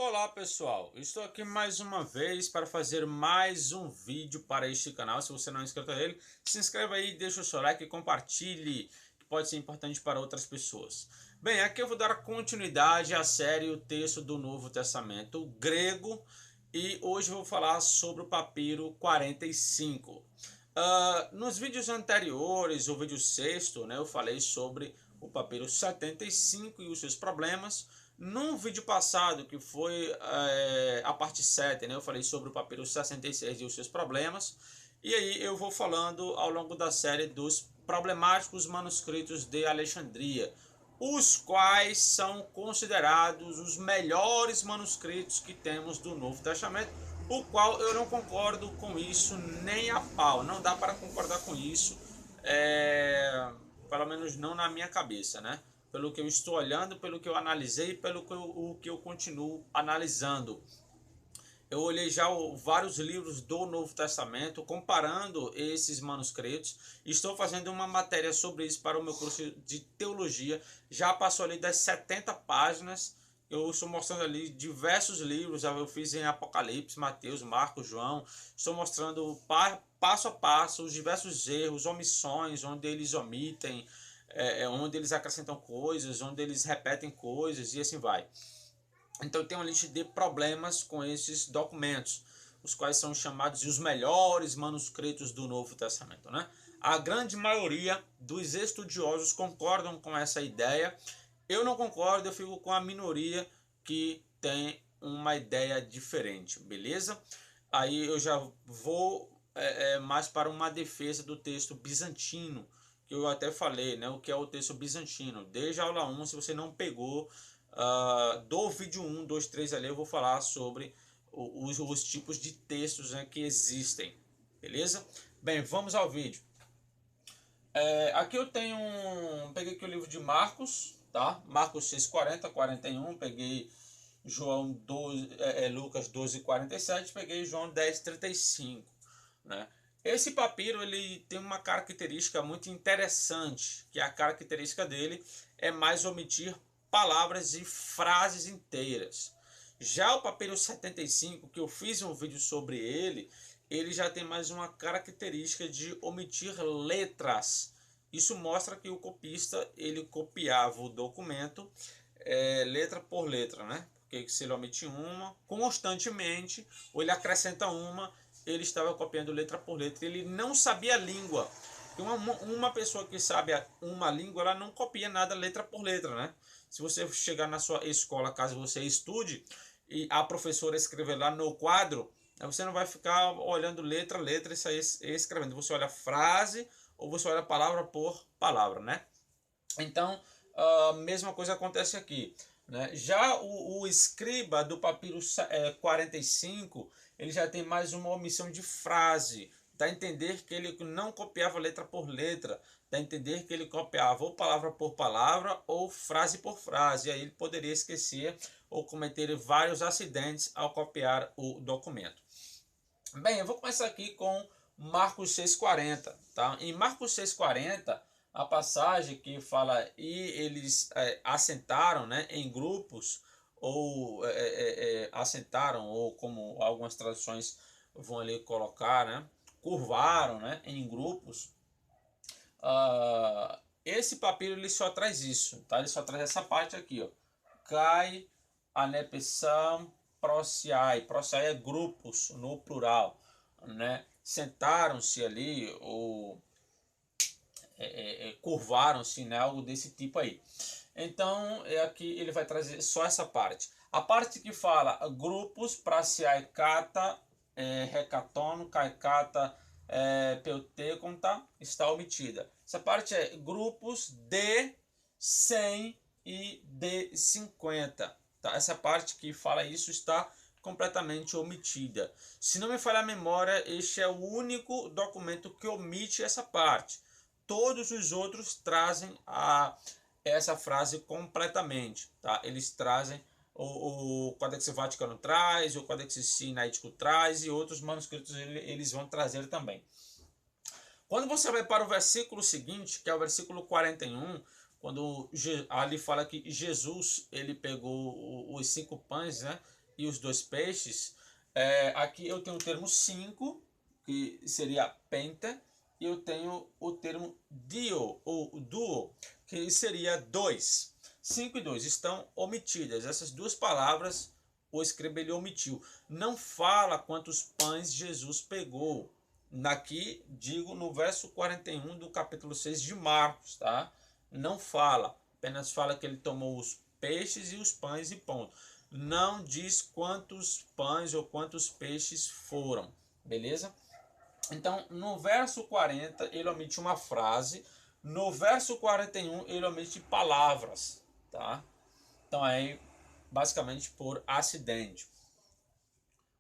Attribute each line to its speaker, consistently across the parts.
Speaker 1: Olá pessoal, estou aqui mais uma vez para fazer mais um vídeo para este canal. Se você não é inscrito a ele, se inscreva aí, deixa o seu like e compartilhe, que pode ser importante para outras pessoas. Bem, aqui eu vou dar continuidade à série O Texto do Novo Testamento grego, e hoje eu vou falar sobre o papiro 45. Nos vídeos anteriores, o vídeo sexto, eu falei sobre o papiro 75 e os seus problemas. Num vídeo passado, que foi a parte 7, eu falei sobre o papiro 66 e os seus problemas. E aí eu vou falando ao longo da série dos problemáticos manuscritos de Alexandria, os quais são considerados os melhores manuscritos que temos do Novo Testamento, o qual eu não concordo com isso nem a pau. Não dá para concordar com isso, pelo menos não na minha cabeça, pelo que eu estou olhando, pelo que eu analisei, pelo que eu continuo analisando. Eu olhei já vários livros do Novo Testamento, comparando esses manuscritos. Estou fazendo uma matéria sobre isso para o meu curso de teologia. Já passou ali das 70 páginas. Eu estou mostrando ali diversos livros. Eu fiz em Apocalipse, Mateus, Marcos, João. Estou mostrando passo a passo os diversos erros, omissões, onde eles omitem, onde eles acrescentam coisas, onde eles repetem coisas e assim vai. Então tem uma lista de problemas com esses documentos, os quais são chamados de os melhores manuscritos do Novo Testamento. A grande maioria dos estudiosos concordam com essa ideia. Eu não concordo, eu fico com a minoria que tem uma ideia diferente, beleza? Aí eu já vou mais para uma defesa do texto bizantino, que eu até falei, o que é o texto bizantino. Desde a aula 1, se você não pegou, do vídeo 1, 2, 3 ali, eu vou falar sobre os tipos de textos que existem, beleza? Bem, vamos ao vídeo. Aqui eu tenho peguei aqui o livro de Marcos, tá? Marcos 6, 40, 41, peguei João 12, Lucas 12, 47, peguei João 10, 35, Esse papiro ele tem uma característica muito interessante, que a característica dele é mais omitir palavras e frases inteiras. Já o papiro 75, que eu fiz um vídeo sobre ele já tem mais uma característica de omitir letras. Isso mostra que o copista ele copiava o documento letra por letra, Porque se ele omite uma constantemente, ou ele acrescenta uma, ele estava copiando letra por letra. Ele não sabia a língua. Uma pessoa que sabe uma língua, ela não copia nada letra por letra, Se você chegar na sua escola, caso você estude, e a professora escrever lá no quadro, você não vai ficar olhando letra a letra e sair escrevendo. Você olha frase ou você olha palavra por palavra, Então, a mesma coisa acontece aqui. Já o escriba do papiro 45, ele já tem mais uma omissão de frase. Dá a entender que ele não copiava letra por letra. Dá a entender que ele copiava ou palavra por palavra ou frase por frase. E aí ele poderia esquecer ou cometer vários acidentes ao copiar o documento. Bem, eu vou começar aqui com Marcos 6,40. Tá? Em Marcos 6,40, a passagem que fala e eles assentaram em grupos, ou assentaram, ou como algumas traduções vão ali colocar, curvaram em grupos. Esse papiro ele só traz isso, tá? Ele só traz essa parte aqui, ó. Kai, anepessam, prociai. Prociai é grupos no plural, Sentaram-se ali ou curvaram-se, algo desse tipo aí. Então aqui ele vai trazer só essa parte. A parte que fala grupos, praciai kata, recaton, kaikata, peuteconta, está omitida. Essa parte é grupos de 100 e de 50. Tá? Essa parte que fala isso está completamente omitida. Se não me falha a memória, este é o único documento que omite essa parte. Todos os outros trazem essa frase completamente. Tá? Eles trazem, o Codex Vaticano traz, o Codex Sinaítico traz, e outros manuscritos eles vão trazer também. Quando você vai para o versículo seguinte, que é o versículo 41, quando ali fala que Jesus ele pegou os 5 pães, e os 2 peixes, aqui eu tenho o termo 5, que seria penta, e eu tenho o termo dio, ou duo, que seria 2. 5 e 2 estão omitidas. Essas 2 palavras o escriba ele omitiu. Não fala quantos pães Jesus pegou. Aqui, digo, no verso 41 do capítulo 6 de Marcos, tá? Não fala, apenas fala que ele tomou os peixes e os pães e ponto. Não diz quantos pães ou quantos peixes foram, beleza? Então, no verso 40, ele omite uma frase. No verso 41, ele omite palavras, tá? Então, aí, basicamente por acidente.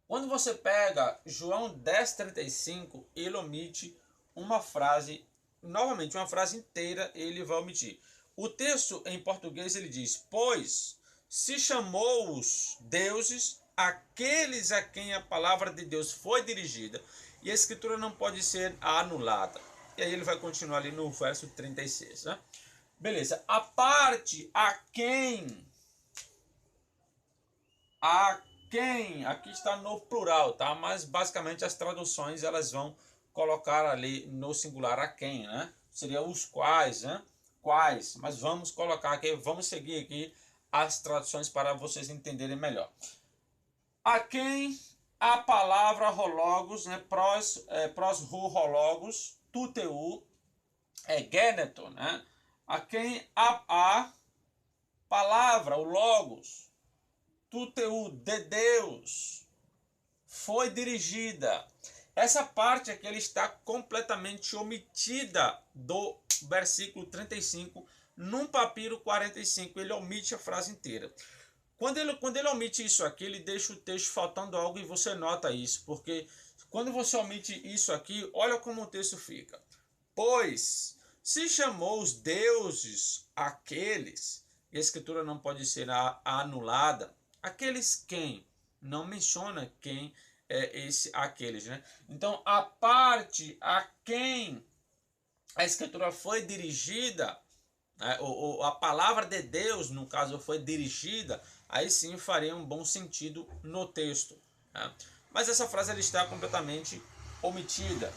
Speaker 1: Quando você pega João 10:35, ele omite uma frase, novamente, uma frase inteira ele vai omitir. O texto em português ele diz: pois se chamou os deuses aqueles a quem a palavra de Deus foi dirigida, e a escritura não pode ser anulada. E aí ele vai continuar ali no verso 36, né? Beleza. A parte a quem, aqui está no plural, tá? Mas basicamente as traduções elas vão colocar ali no singular a quem, né? Seria os quais, né? Quais, mas vamos colocar aqui, vamos seguir aqui as traduções para vocês entenderem melhor. A quem a palavra rologos, né? Pros rologos, tuteu, geneto, né? A quem a palavra, o logos, tuteu, de Deus, foi dirigida. Essa parte aqui ele está completamente omitida do versículo 35. Num papiro 45, ele omite a frase inteira. Quando ele omite isso aqui, ele deixa o texto faltando algo e você nota isso. Porque quando você omite isso aqui, olha como o texto fica. Pois se chamou os deuses aqueles, e a escritura não pode ser anulada. Aqueles quem? Não menciona quem é esse aqueles, né? Então, a parte a quem a escritura foi dirigida, né? Ou a palavra de Deus, no caso, foi dirigida, aí sim faria um bom sentido no texto, né? Mas essa frase ela está completamente omitida.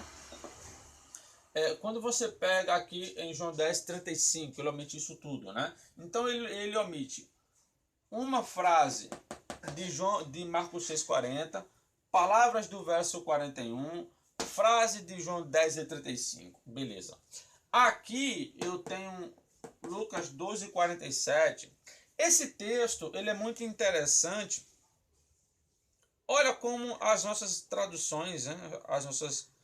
Speaker 1: Quando você pega aqui em João 10:35, ele omite isso tudo, né? Então ele omite uma frase de Marcos 6:40, palavras do verso 41, frase de João 10:35, beleza. Aqui eu tenho Lucas 12:47. Esse texto ele é muito interessante. Olha como as nossas traduções, né, as nossas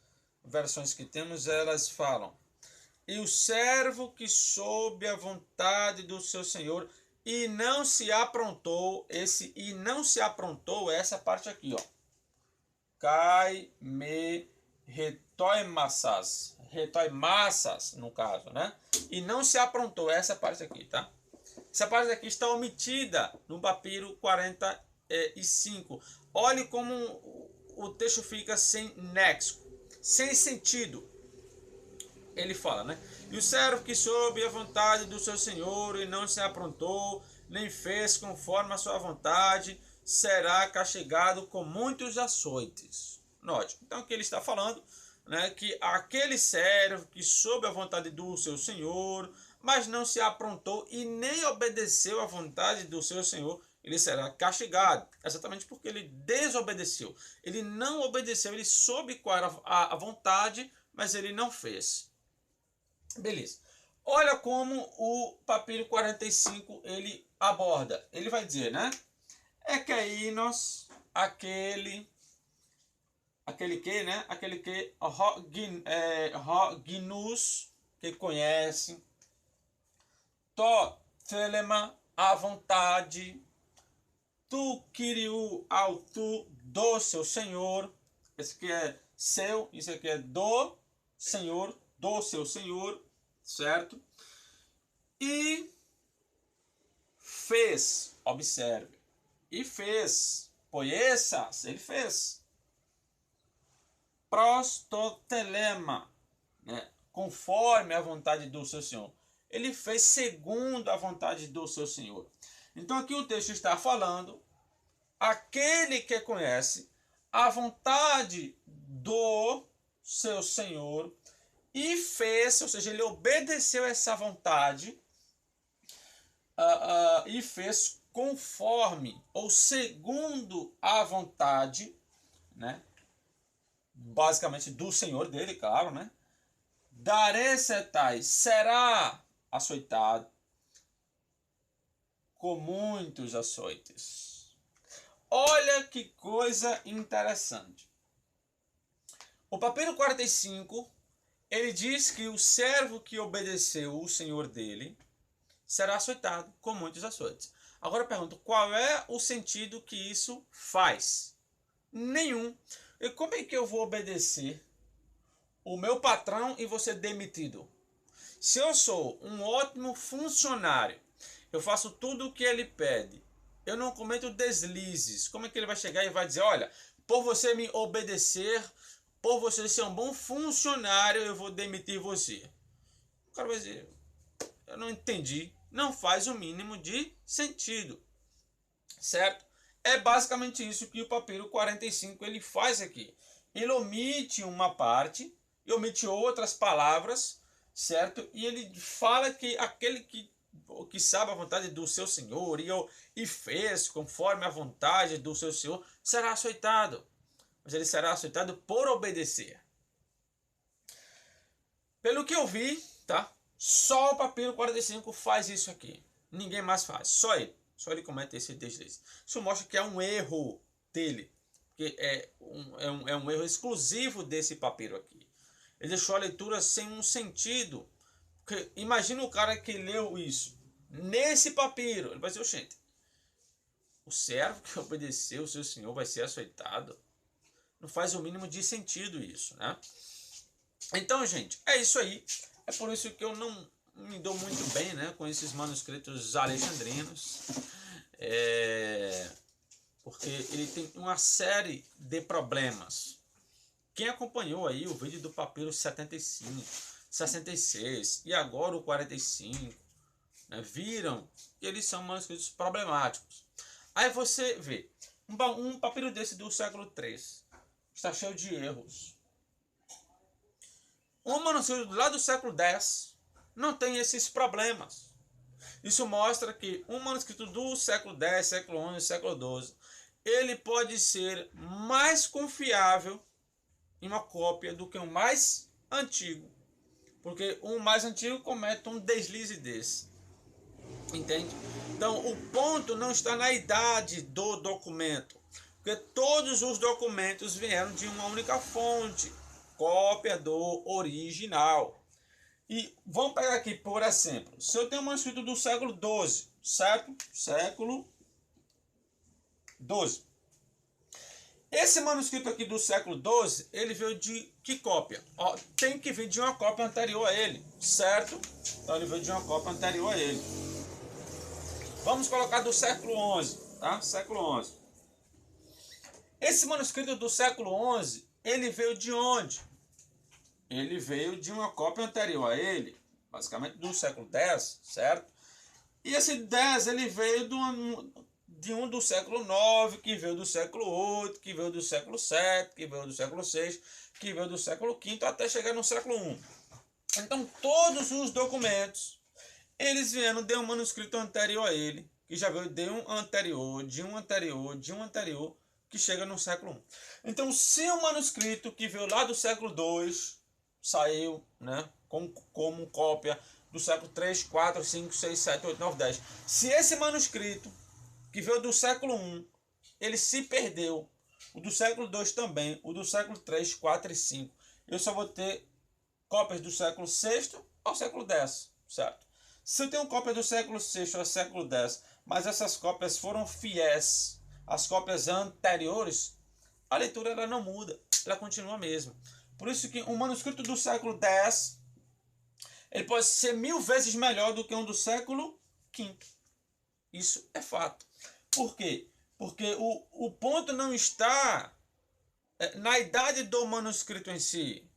Speaker 1: versões que temos, elas falam: e o servo que soube a vontade do seu senhor e não se aprontou, esse e não se aprontou, essa parte aqui, ó. Cai me retoimassas, retoimassas no caso, né? E não se aprontou, essa parte aqui, tá? Essa parte aqui está omitida no papiro 45. Olhe como o texto fica sem nexo, sem sentido. Ele fala, né? E o servo que soube a vontade do seu senhor e não se aprontou, nem fez conforme a sua vontade, será castigado com muitos açoites. Note, então aqui ele está falando, né, que aquele servo que soube a vontade do seu senhor, mas não se aprontou e nem obedeceu à vontade do seu senhor, ele será castigado, exatamente porque ele desobedeceu. Ele não obedeceu, ele soube qual era a vontade, mas ele não fez. Beleza. Olha como o papiro 45 ele aborda. Ele vai dizer, né? Ekeinos, aquele que, né? Aquele que Roginus, que conhece. To telema, a vontade. Tu quiriu ao tu do seu senhor. Esse aqui é seu, isso aqui é do senhor, do seu senhor, certo? E fez, observe, e fez, poiessas, ele fez. Prostotelema, né? Conforme a vontade do seu senhor. Ele fez segundo a vontade do seu senhor. Então aqui o texto está falando aquele que conhece a vontade do seu Senhor e fez, ou seja, ele obedeceu essa vontade e fez conforme ou segundo a vontade, né? Basicamente do Senhor dele, claro, né? Daresetai será açoitado com muitos açoites. Olha que coisa interessante. O papiro 45, ele diz que o servo que obedeceu o Senhor dele será açoitado com muitos açoites. Agora eu pergunto, qual é o sentido que isso faz? Nenhum. E como é que eu vou obedecer o meu patrão e vou ser demitido? Se eu sou um ótimo funcionário, eu faço tudo o que ele pede, eu não cometo deslizes, como é que ele vai chegar e vai dizer, olha, por você me obedecer, por você ser um bom funcionário, eu vou demitir você? O cara vai dizer, eu não entendi. Não faz o mínimo de sentido, certo? É basicamente isso que o papiro 45 ele faz aqui. Ele omite uma parte e omite outras palavras, certo? E ele fala que aquele que sabe a vontade do seu Senhor e fez conforme a vontade do seu Senhor será açoitado. Mas ele será açoitado por obedecer. Pelo que eu vi, tá? Só o papiro 45 faz isso aqui. Ninguém mais faz. Só ele. Só ele comete esse deslize. Isso mostra que é um erro dele. Que é um erro exclusivo desse papiro aqui. Ele deixou a leitura sem um sentido. Porque imagina o cara que leu isso. Nesse papiro. Ele vai dizer, gente, o servo que obedeceu o seu senhor vai ser açoitado. Não faz o mínimo de sentido isso, né? Então, gente, é isso aí. É por isso que eu não me dou muito bem, né, com esses manuscritos alexandrinos. Porque ele tem uma série de problemas. Quem acompanhou aí o vídeo do papiro 75, 66 e agora o 45, né, viram que eles são manuscritos problemáticos. Aí você vê, um papiro desse do século 3 está cheio de erros. Um manuscrito lá do século 10 não tem esses problemas. Isso mostra que um manuscrito do século 10, século 11, século 12, ele pode ser mais confiável em uma cópia do que um mais antigo. Porque um mais antigo comete um deslize desse. Entende? Então, o ponto não está na idade do documento. Porque todos os documentos vieram de uma única fonte. Cópia do original. E vamos pegar aqui, por exemplo, se eu tenho um manuscrito do século XII, certo? Século XII. Esse manuscrito aqui do século XII, ele veio de que cópia? Ó, tem que vir de uma cópia anterior a ele, certo? Então ele veio de uma cópia anterior a ele. Vamos colocar do século XI, tá? Século XI. Esse manuscrito do século XI, ele veio de onde? Ele veio de uma cópia anterior a ele, basicamente do século X, certo? E esse 10 ele veio de um do século IX, que veio do século VIII, que veio do século VII, que veio do século VI, que veio do século V, até chegar no século I. Então todos os documentos, eles vieram de um manuscrito anterior a ele, que já veio de um anterior, de um anterior, de um anterior, que chega no século I. Então se o manuscrito que veio lá do século II, saiu, né, como cópia do século 3, 4, 5, 6, 7, 8, 9, 10. Se esse manuscrito, que veio do século I, ele se perdeu, o do século II também, o do século 3, 4 e 5, eu só vou ter cópias do século VI ao século X, certo? Se eu tenho cópia do século VI ao século X, mas essas cópias foram fiéis às cópias anteriores, a leitura ela não muda, ela continua a mesma. Por isso que um manuscrito do século X, ele pode ser 1000 vezes melhor do que um do século V. Isso é fato. Por quê? Porque o ponto não está na idade do manuscrito em si,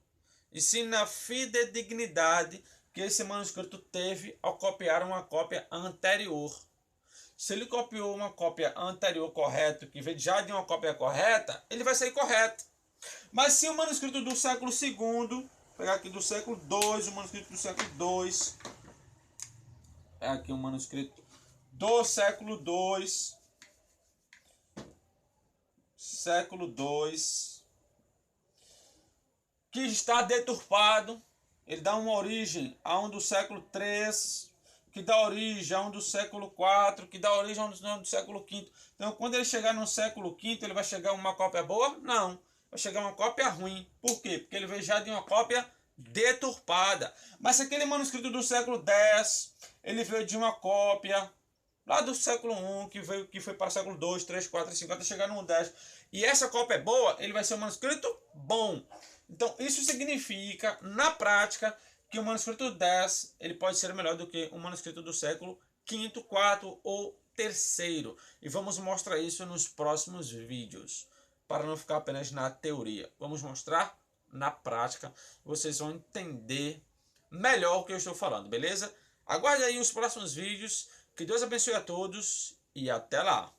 Speaker 1: e sim na fidedignidade que esse manuscrito teve ao copiar uma cópia anterior. Se ele copiou uma cópia anterior correta, que veio já de uma cópia correta, ele vai sair correto. Mas se o manuscrito do século II, vou pegar aqui do século II, o manuscrito do século II, é aqui um manuscrito do século II, que está deturpado, ele dá uma origem a um do século III, que dá origem a um do século IV, que dá origem a um do século V. Então, quando ele chegar no século V, ele vai chegar uma cópia boa? Não. Vai chegar uma cópia ruim. Por quê? Porque ele veio já de uma cópia deturpada. Mas se aquele manuscrito do século X, ele veio de uma cópia lá do século I, que foi para o século II, III, IV, V, até chegar no X, e essa cópia é boa, ele vai ser um manuscrito bom. Então, isso significa, na prática, que o manuscrito 10 ele pode ser melhor do que um manuscrito do século V, IV ou III. E vamos mostrar isso nos próximos vídeos, para não ficar apenas na teoria. Vamos mostrar na prática, vocês vão entender melhor o que eu estou falando, beleza? Aguarde aí os próximos vídeos, que Deus abençoe a todos e até lá!